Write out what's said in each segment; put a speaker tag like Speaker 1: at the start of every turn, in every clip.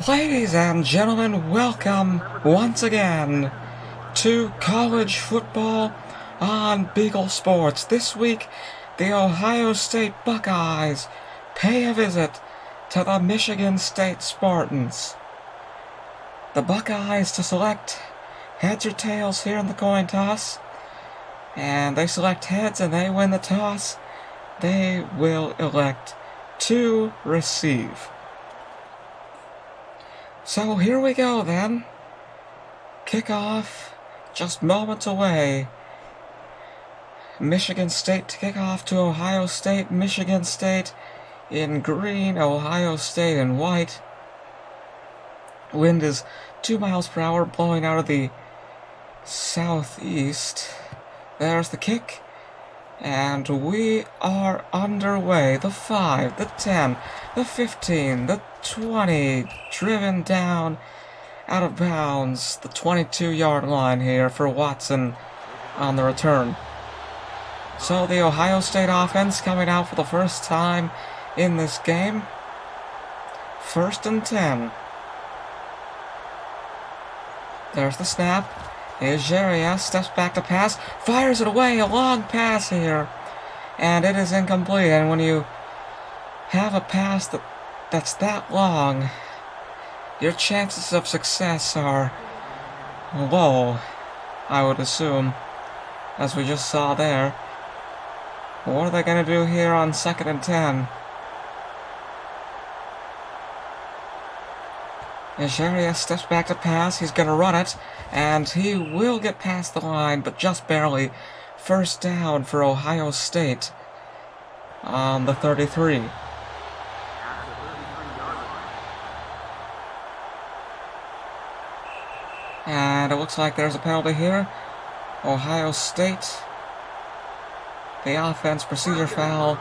Speaker 1: Ladies and gentlemen, welcome once again to college football on Beagle Sports. This week, the Ohio State Buckeyes pay a visit to the Michigan State Spartans. The Buckeyes to select heads or tails here in the coin toss, and they select heads and they win the toss. They will elect to receive. So here we go then. Kickoff just moments away. Michigan State to kick off to Ohio State. Michigan State in green, Ohio State in white. Wind is 2 miles per hour blowing out of the southeast. There's the kick. And we are underway. The 5, the 10, the 15, the 20, driven down out of bounds. The 22-yard line here for Watson on the return. So the Ohio State offense coming out for the first time in this game. 1st and 10. There's the snap. Nigeria steps back to pass, fires it away, a long pass here, and it is incomplete. And when you have a pass that's that long, your chances of success are low, I would assume, as we just saw there. What are they going to do here on 2nd and 10? Nigeria steps back to pass. He's going to run it, and he will get past the line, but just barely. 1st down for Ohio State on the 33. And it looks like there's a penalty here. Ohio State, the offense procedure foul.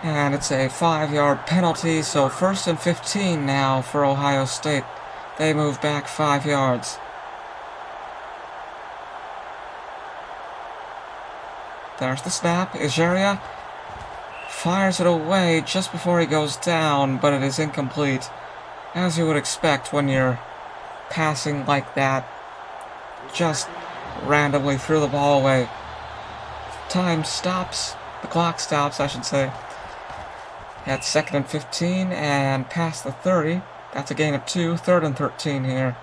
Speaker 1: And it's a 5-yard penalty, so 1st and 15 now for Ohio State. They move back 5 yards. There's the snap. Nigeria fires it away just before he goes down, but it is incomplete. As you would expect when you're passing like that. Just randomly threw the ball away. Time stops. The clock stops, I should say. At 2nd and 15 and past the 30. That's a gain of 2. 3rd and 13 here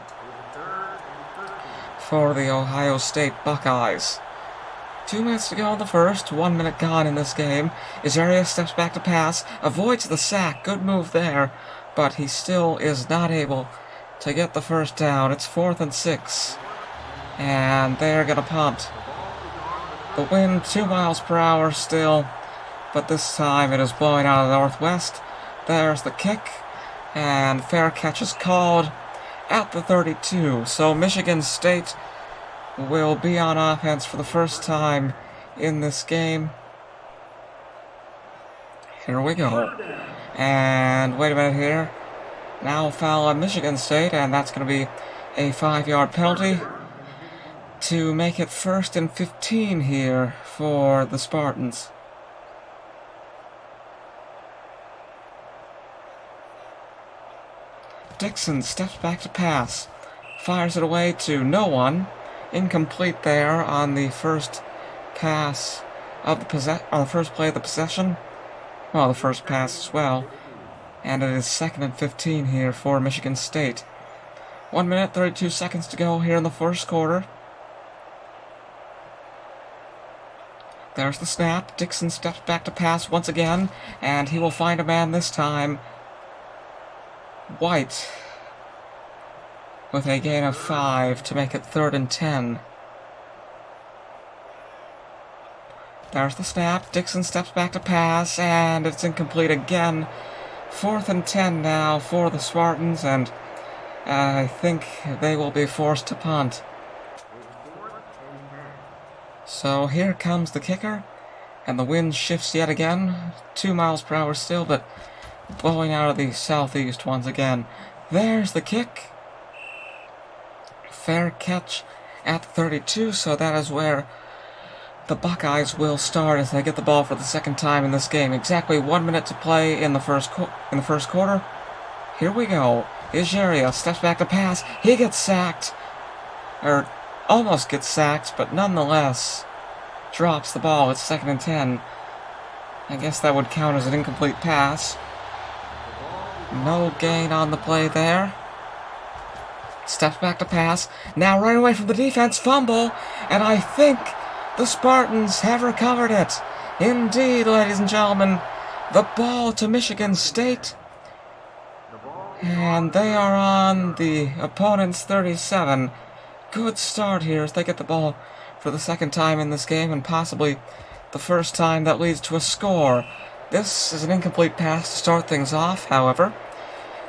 Speaker 1: for the Ohio State Buckeyes. 2 minutes to go in the first. 1 minute gone in this game. Nigeria steps back to pass. Avoids the sack. Good move there. But he still is not able to get the first down. It's 4th and 6. And they're going to punt. The wind 2 miles per hour still. But this time it is blowing out of the northwest. There's the kick, and fair catch is called at the 32. So Michigan State will be on offense for the first time in this game. Here we go. And wait a minute here. Now foul on Michigan State, and that's going to be a 5-yard penalty to make it 1st and 15 here for the Spartans. Dixon steps back to pass, fires it away to no one. Incomplete there on the first pass of the first play of the possession. Well, the first pass as well. And it is 2nd and 15 here for Michigan State. 1 minute, 32 seconds to go here in the first quarter. There's the snap. Dixon steps back to pass once again, and he will find a man this time. White with a gain of 5 to make it 3rd and 10. There's the snap. Dixon steps back to pass, and it's incomplete again. 4th and 10 now for the Spartans, and I think they will be forced to punt. So here comes the kicker, and the wind shifts yet again. 2 miles per hour still, but blowing out of the southeast once again. There's the kick. Fair catch at 32, so that is where the Buckeyes will start as they get the ball for the second time in this game. Exactly 1 minute to play in the first quarter. Here we go. Ijeria steps back to pass. He gets sacked. Or almost gets sacked, but nonetheless drops the ball. It's 2nd and 10. I guess that would count as an incomplete pass. No gain on the play there. Steps back to pass. Now right away from the defense. Fumble. And I think the Spartans have recovered it. Indeed, ladies and gentlemen. The ball to Michigan State. And they are on the opponent's 37. Good start here as they get the ball for the second time in this game, and possibly the first time that leads to a score. This is an incomplete pass to start things off, however.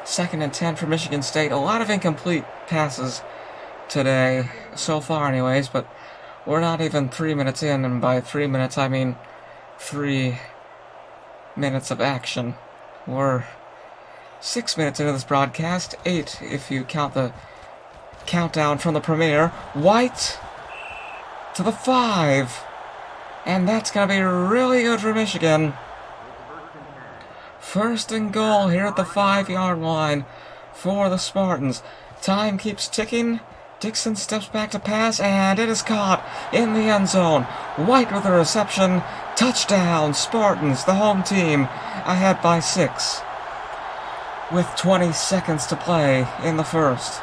Speaker 1: 2nd and 10 for Michigan State. A lot of incomplete passes today, so far anyways, but we're not even 3 minutes in, and by 3 minutes I mean 3 minutes of action. We're 6 minutes into this broadcast, 8 if you count the countdown from the premiere. White to the 5, and that's going to be really good for Michigan. 1st and goal here at the 5-yard line for the Spartans. Time keeps ticking. Dixon steps back to pass, and it is caught in the end zone. White with a reception. Touchdown, Spartans, the home team, ahead by 6 with 20 seconds to play in the first.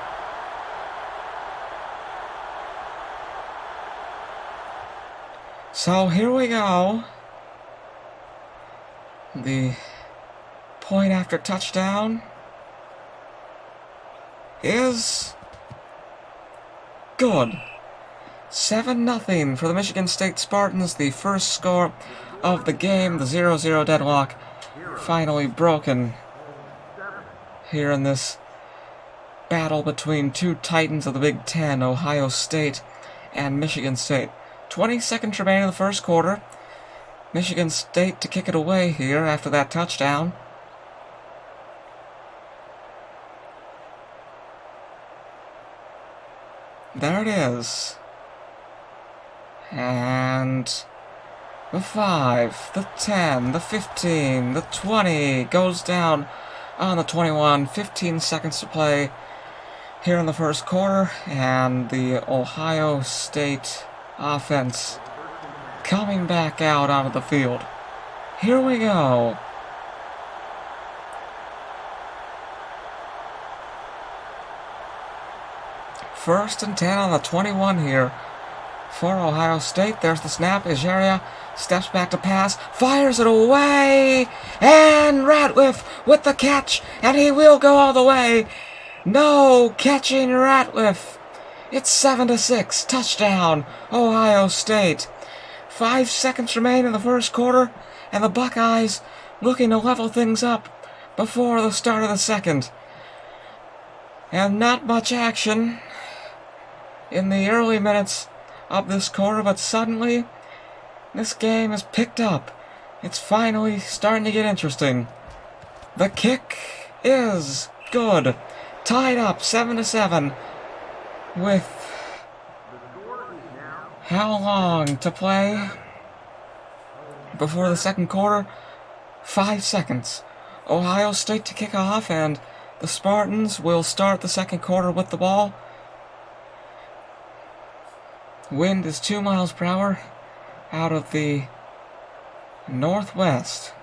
Speaker 1: So here we go. The point after touchdown is good. 7-0 for the Michigan State Spartans, the first score of the game. The 0-0 deadlock finally broken here in this battle between two titans of the Big Ten, Ohio State and Michigan State. 20 seconds remaining in the first quarter. Michigan State to kick it away here after that touchdown. There it is. And the 5, the 10, the 15, the 20 goes down on the 21. 15 seconds to play here in the first quarter, and the Ohio State offense coming back out onto the field. Here we go. First and 10 on the 21 here for Ohio State. There's the snap. Ijeria steps back to pass, fires it away, and Ratliff with the catch, and he will go all the way. No catching Ratliff. It's 7-6. Touchdown, Ohio State. 5 seconds remain in the first quarter, and the Buckeyes looking to level things up before the start of the second. And not much action in the early minutes of this quarter, but suddenly this game is picked up. It's finally starting to get interesting. The kick is good. Tied up 7-7 with how long to play before the second quarter? 5 seconds. Ohio State to kick off, and the Spartans will start the second quarter with the ball. Wind is 2 miles per hour out of the northwest.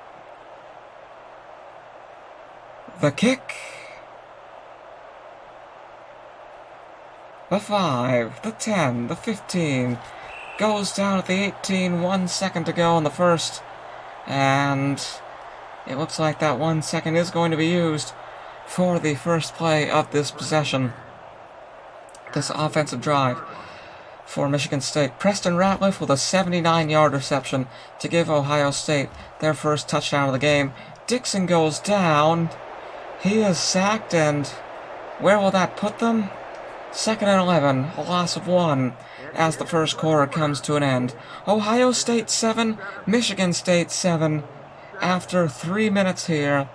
Speaker 1: The kick. The 5, the 10, the 15 goes down at the 18. 1 second to go in the first, and it looks like that 1 second is going to be used for the first play of this possession, this offensive drive for Michigan State. Preston Ratliff with a 79-yard reception to give Ohio State their first touchdown of the game. Dixon goes down. He is sacked, and where will that put them? 2nd and 11, a loss of 1 as the first quarter comes to an end. Ohio State 7, Michigan State 7 after 3 minutes here.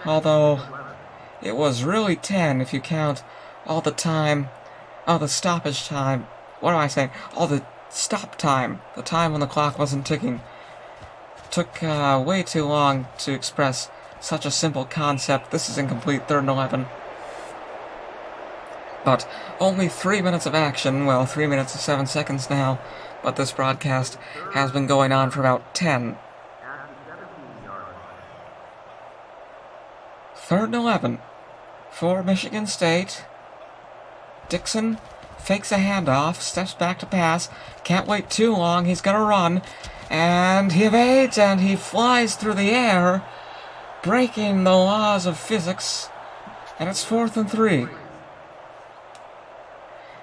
Speaker 1: Although it was really 10 if you count all the time, all the stoppage time what am I saying? All the stop time, the time when the clock wasn't ticking. Took way too long to express such a simple concept. This is incomplete, 3rd and 11. But only 3 minutes of action, well, 3 minutes and 7 seconds now, but this broadcast has been going on for about 10. 3rd and 11 for Michigan State. Dixon fakes a handoff, steps back to pass, can't wait too long, he's gonna run, and he evades, and he flies through the air, breaking the laws of physics, and it's 4th and 3.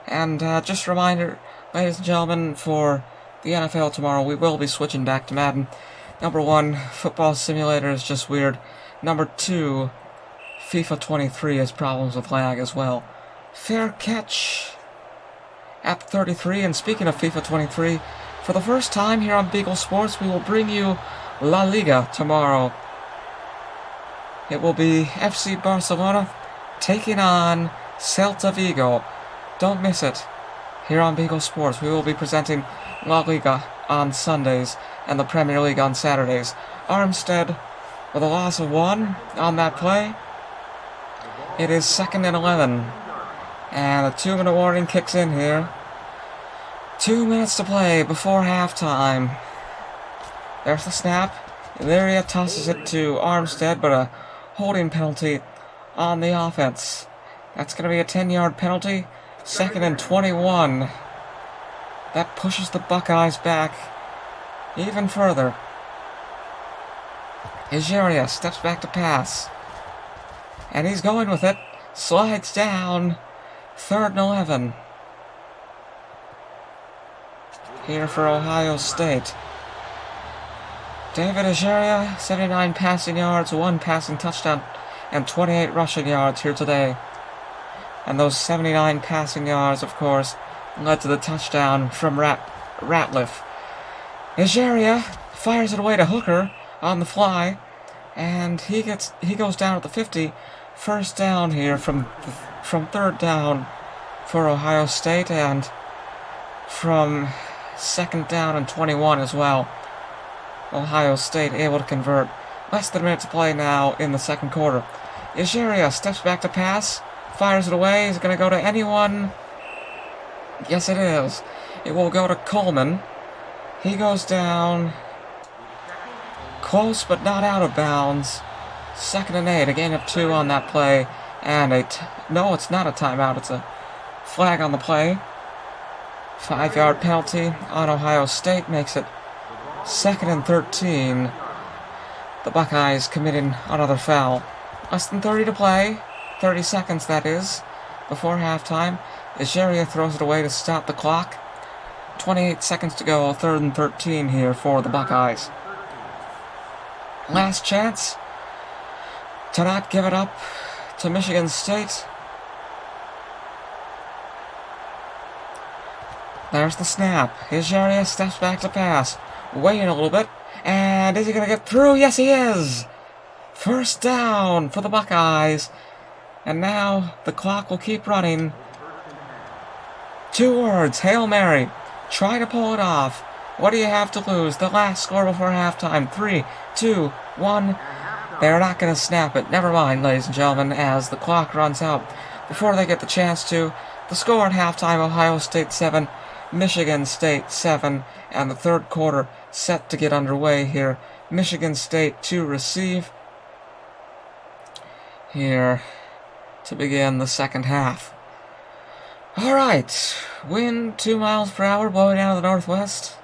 Speaker 1: And just a reminder, ladies and gentlemen, for the NFL tomorrow, we will be switching back to Madden. Number 1, Football Simulator is just weird. Number 2, FIFA 23 has problems with lag as well. Fair catch at 33, and speaking of FIFA 23, for the first time here on Beagle Sports, we will bring you La Liga tomorrow. It will be FC Barcelona taking on Celta Vigo. Don't miss it. Here on Beagle Sports, we will be presenting La Liga on Sundays and the Premier League on Saturdays. Armstead with a loss of 1 on that play. It is 2nd and 11. And a 2-minute warning kicks in here. 2 minutes to play before halftime. There's the snap. Illyria tosses it to Armstead, but a holding penalty on the offense. That's going to be a 10-yard penalty. 2nd and 21. That pushes the Buckeyes back even further. Illyria steps back to pass. And he's going with it. Slides down. 3rd and 11. Here for Ohio State. David Illyria, 79 passing yards, 1 passing touchdown, and 28 rushing yards here today. And those 79 passing yards, of course, led to the touchdown from Ratliff. Illyria fires it away to Hooker on the fly, and he goes down at the 50. First down here from 3rd down for Ohio State, and from 2nd down and 21 as well. Ohio State able to convert. Less than a minute to play now in the 2nd quarter. Illyria steps back to pass. Fires it away. Is it going to go to anyone? Yes, it is. It will go to Coleman. He goes down. Close, but not out of bounds. 2nd and 8. A gain of 2 on that play. And no, it's not a timeout. It's a flag on the play. 5-yard penalty on Ohio State makes it 2nd and 13. The Buckeyes committing another foul. Less than 30 to play. 30 seconds, that is, before halftime. Illyria throws it away to stop the clock. 28 seconds to go, 3rd and 13 here for the Buckeyes. Last chance to not give it up to Michigan State. There's the snap. Illyria steps back to pass. Waiting a little bit. And is he going to get through? Yes, he is! First down for the Buckeyes. And now the clock will keep running. 2 words, Hail Mary. Try to pull it off. What do you have to lose? The last score before halftime. 3, 2, 1. They're not going to snap it. Never mind, ladies and gentlemen, as the clock runs out. Before they get the chance to, the score at halftime, Ohio State 7, Michigan State 7, and the 3rd quarter set to get underway here. Michigan State to receive here to begin the 2nd half. Alright, wind 2 miles per hour blowing out of the northwest.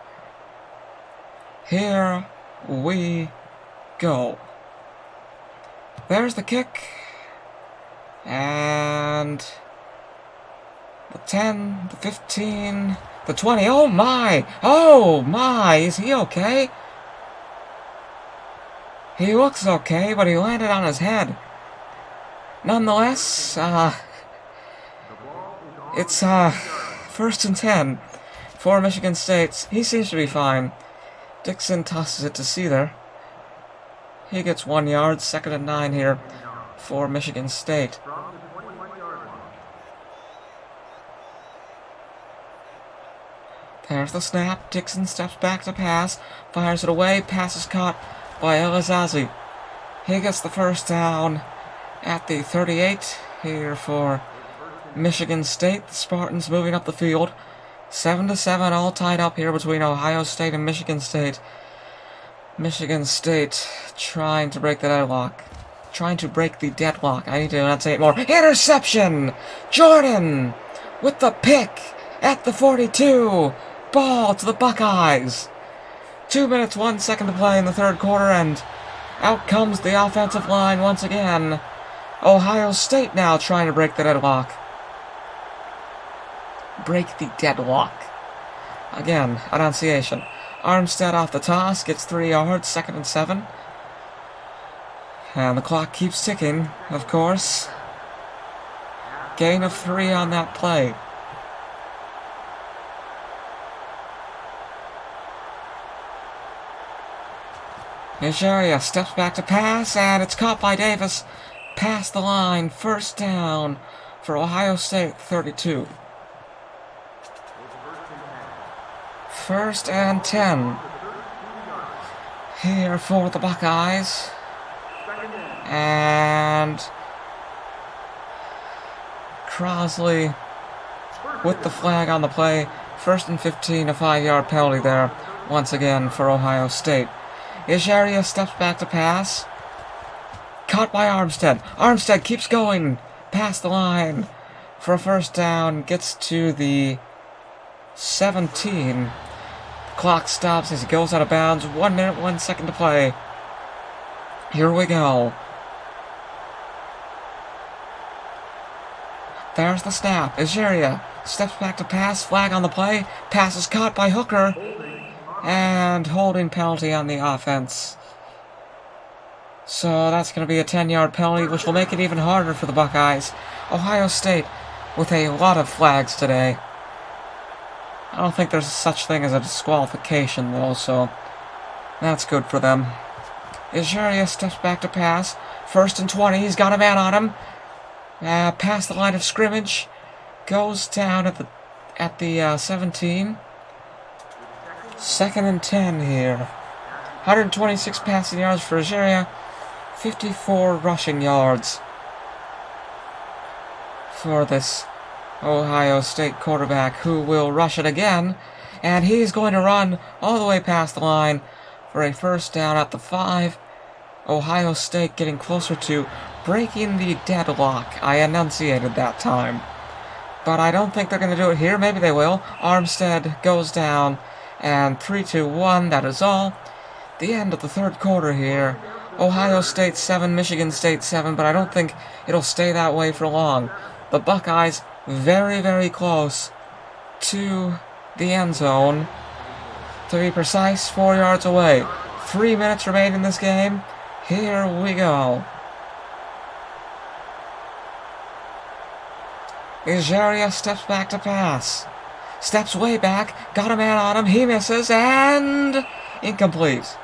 Speaker 1: Here we go. There's the kick. And the 10, the 15, the 20. Oh my! Oh my! Is he okay? He looks okay, but he landed on his head. Nonetheless, it's 1st and 10 for Michigan State. He seems to be fine. Dixon tosses it to Seether. He gets 1 yard, 2nd and 9 here for Michigan State. There's the snap. Dixon steps back to pass. Fires it away. Pass is caught by Elizazi. He gets the first down at the 38 here for Michigan State. The Spartans moving up the field. 7-7, all tied up here between Ohio State and Michigan State. Michigan State trying to break the deadlock. Trying to break the deadlock. I need to enunciate more. Interception! Jordan with the pick at the 42. Ball to the Buckeyes. 2 minutes, 1 second to play in the third quarter, and out comes the offensive line once again. Ohio State now trying to break the deadlock. Break the deadlock. Again, enunciation. Armstead off the toss, gets 3 yards, 2nd and 7. And the clock keeps ticking, of course. Gain of 3 on that play. Nigeria steps back to pass, and it's caught by Davis. Past the line, first down for Ohio State, 32. 1st and 10 here for the Buckeyes. And Crosley with the flag on the play. 1st and 15, a 5-yard penalty there once again for Ohio State. Nigeria steps back to pass. Caught by Armstead. Armstead keeps going past the line for a first down. Gets to the 17. Clock stops as he goes out of bounds. 1 minute, 1 second to play. Here we go. There's the snap. Nigeria steps back to pass. Flag on the play. Pass is caught by Hooker. And holding penalty on the offense. So that's going to be a 10-yard penalty, which will make it even harder for the Buckeyes. Ohio State with a lot of flags today. I don't think there's such thing as a disqualification, though, so that's good for them. Nigeria steps back to pass. 1st and 20. He's got a man on him. Past the line of scrimmage. Goes down at the 17. 2nd and 10 here. 126 passing yards for Nigeria. 54 rushing yards for this Ohio State quarterback, who will rush it again, and he's going to run all the way past the line for a first down at the 5. Ohio State getting closer to breaking the deadlock. I enunciated that time, but I don't think they're going to do it here. Maybe they will. Armstead goes down, and 3-2-1, that is all. The end of the third quarter here. Ohio State 7, Michigan State 7, but I don't think it'll stay that way for long. The Buckeyes very, very close to the end zone. To be precise, 4 yards away. 3 minutes remain in this game. Here we go. Nigeria steps back to pass. Steps way back. Got a man on him. He misses. And incomplete.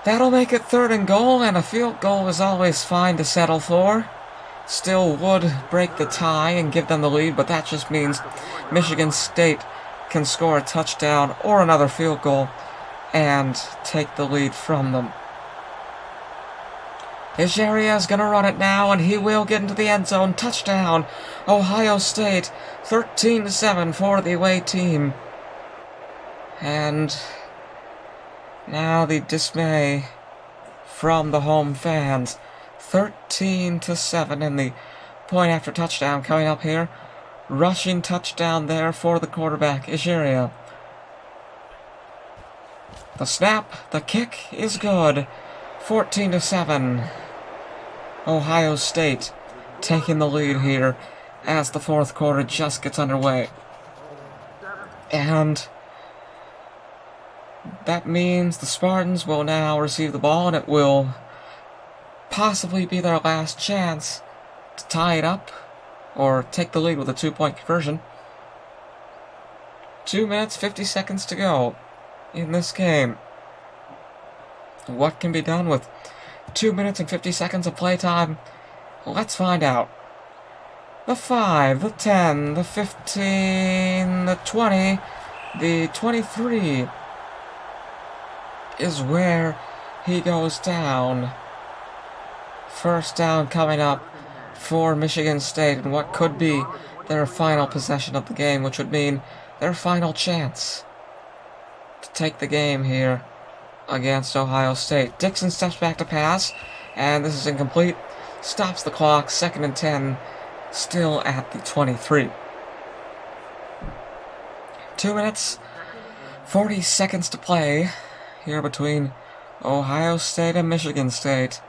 Speaker 1: That'll make it 3rd and goal, and a field goal is always fine to settle for. Still would break the tie and give them the lead, but that just means Michigan State can score a touchdown or another field goal and take the lead from them. Nigeria is going to run it now, and he will get into the end zone. Touchdown, Ohio State, 13-7 for the away team. And now the dismay from the home fans. 13-7 in the point after touchdown coming up here. Rushing touchdown there for the quarterback, Nigeria. The snap, the kick is good. 14-7. Ohio State taking the lead here as the fourth quarter just gets underway. And that means the Spartans will now receive the ball, and it will possibly be their last chance to tie it up or take the lead with a 2-point conversion. 2 minutes, 50 seconds to go in this game. What can be done with 2 minutes and 50 seconds of playtime? Let's find out. the 5, the 10, the 15, the 20, the 23 is where he goes down. First down coming up for Michigan State and what could be their final possession of the game, which would mean their final chance to take the game here against Ohio State. Dixon steps back to pass, and this is incomplete. Stops the clock, 2nd and 10, still at the 23. 2 minutes, 40 seconds to play here between Ohio State and Michigan State.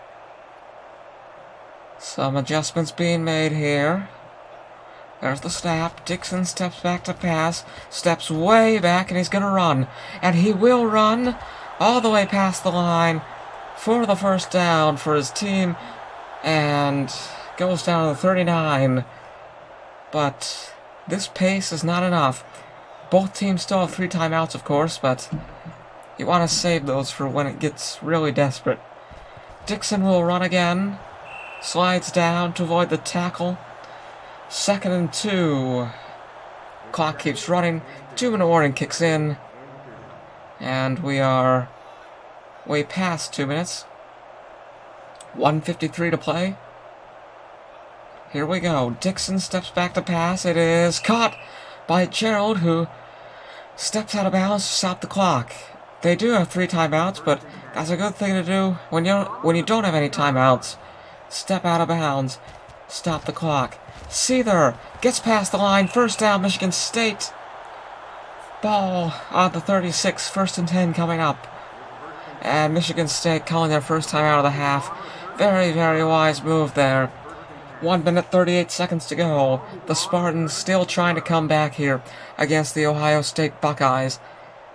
Speaker 1: Some adjustments being made here. There's the snap. Dixon steps back to pass. Steps way back, and he's going to run. And he will run all the way past the line for the first down for his team. And goes down to the 39. But this pace is not enough. Both teams still have 3 timeouts, of course, but you want to save those for when it gets really desperate. Dixon will run again. Slides down to avoid the tackle. 2nd and 2. Clock keeps running. 2-minute warning kicks in. And we are way past 2 minutes. 1:53 to play. Here we go. Dixon steps back to pass. It is caught by Gerald, who steps out of bounds to stop the clock. They do have 3 timeouts, but that's a good thing to do when you don't have any timeouts. Step out of bounds. Stop the clock. Seether gets past the line. First down, Michigan State. Ball on the 36. 1st and 10 coming up. And Michigan State calling their first time out of the half. Very, very wise move there. 1 minute, 38 seconds to go. The Spartans still trying to come back here against the Ohio State Buckeyes.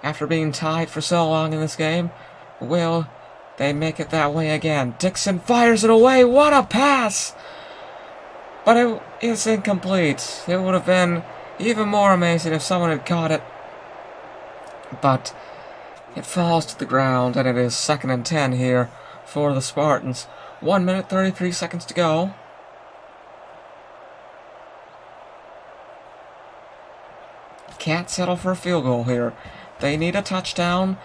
Speaker 1: After being tied for so long in this game, will they make it that way again? Dixon fires it away. What a pass! But it is incomplete. It would have been even more amazing if someone had caught it. But it falls to the ground, and it is 2nd and 10 here for the Spartans. 1 minute, 33 seconds to go. Can't settle for a field goal here. They need a touchdown,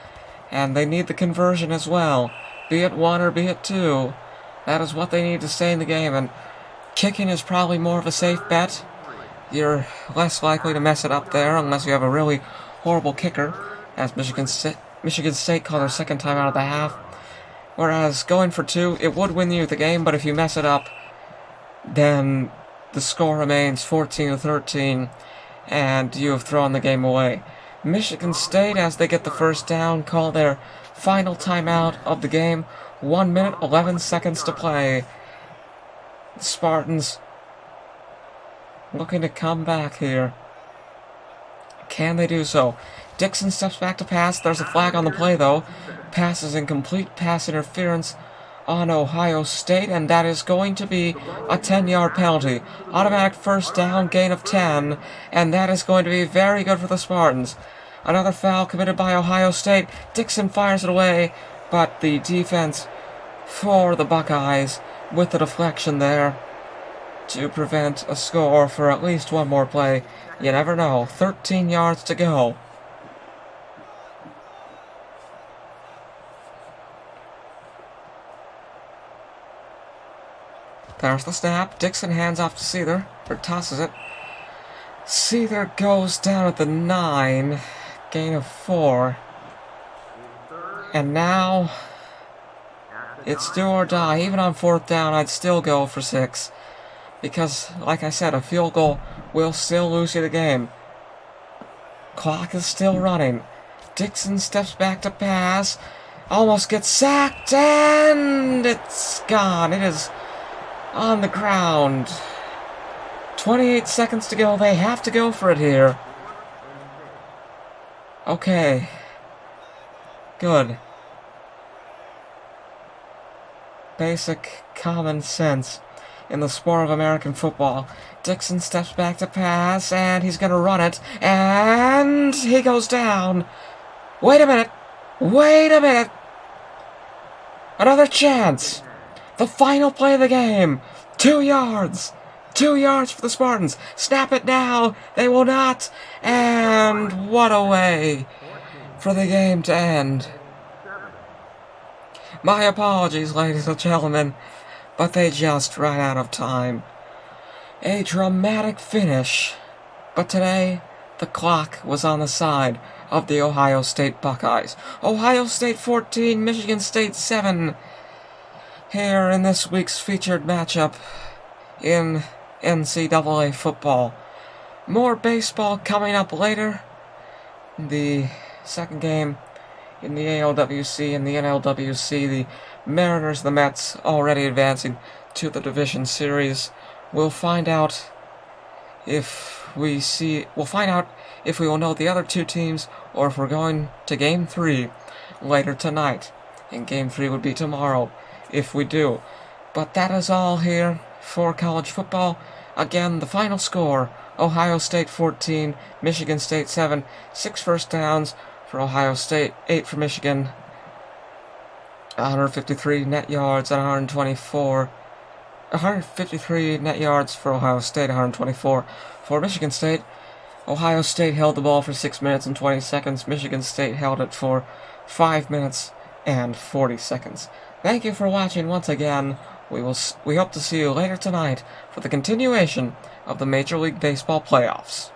Speaker 1: and they need the conversion as well. Be it 1 or be it 2. That is what they need to stay in the game, and kicking is probably more of a safe bet. You're less likely to mess it up there unless you have a really horrible kicker, as Michigan State called their 2nd time out of the half. Whereas going for 2, it would win you the game, but if you mess it up, then the score remains 14-13, and you have thrown the game away. Michigan State, as they get the first down, call their final timeout of the game. 1 minute, 11 seconds to play. The Spartans looking to come back here. Can they do so? Dixon steps back to pass. There's a flag on the play, though. Pass is incomplete. Pass interference on Ohio State, and that is going to be a 10-yard penalty. Automatic first down, gain of 10, and that is going to be very good for the Spartans. Another foul committed by Ohio State. Dixon fires it away, but the defense for the Buckeyes with the deflection there to prevent a score for at least one more play. You never know. 13 yards to go. There's the snap. Dixon hands off to Seether, or tosses it. Seether goes down at the 9, gain of 4. And now it's do or die. Even on 4th down, I'd still go for 6. Because, like I said, a field goal will still lose you the game. Clock is still running. Dixon steps back to pass. Almost gets sacked, and it's gone. It is on the ground. 28 seconds to go. They have to go for it here. Okay. Good. Basic common sense in the sport of American football. Dixon steps back to pass, and he's going to run it, and he goes down. Wait a minute. Wait a minute. Another chance. The final play of the game. 2 yards. 2 yards for the Spartans. Snap it now. They will not. And what a way for the game to end. My apologies, ladies and gentlemen, but they just ran out of time. A dramatic finish, but today the clock was on the side of the Ohio State Buckeyes. Ohio State 14, Michigan State 7. Here in this week's featured matchup in NCAA football. More baseball coming up later. The second game in the ALWC and the NLWC, the Mariners, the Mets, already advancing to the division series. We'll find out if we will know the other two teams, or if we're going to Game 3 later tonight. And Game 3 would be tomorrow, if we do. But that is all here for college football. Again, the final score, Ohio State 14, Michigan State 7, 6 first downs for Ohio State, 8 for Michigan, 153 net yards and 153 net yards for Ohio State, 124 for Michigan State. Ohio State held the ball for 6 minutes and 20 seconds. Michigan State held it for 5 minutes and 40 seconds. Thank you for watching once again. We hope to see you later tonight for the continuation of the Major League Baseball playoffs.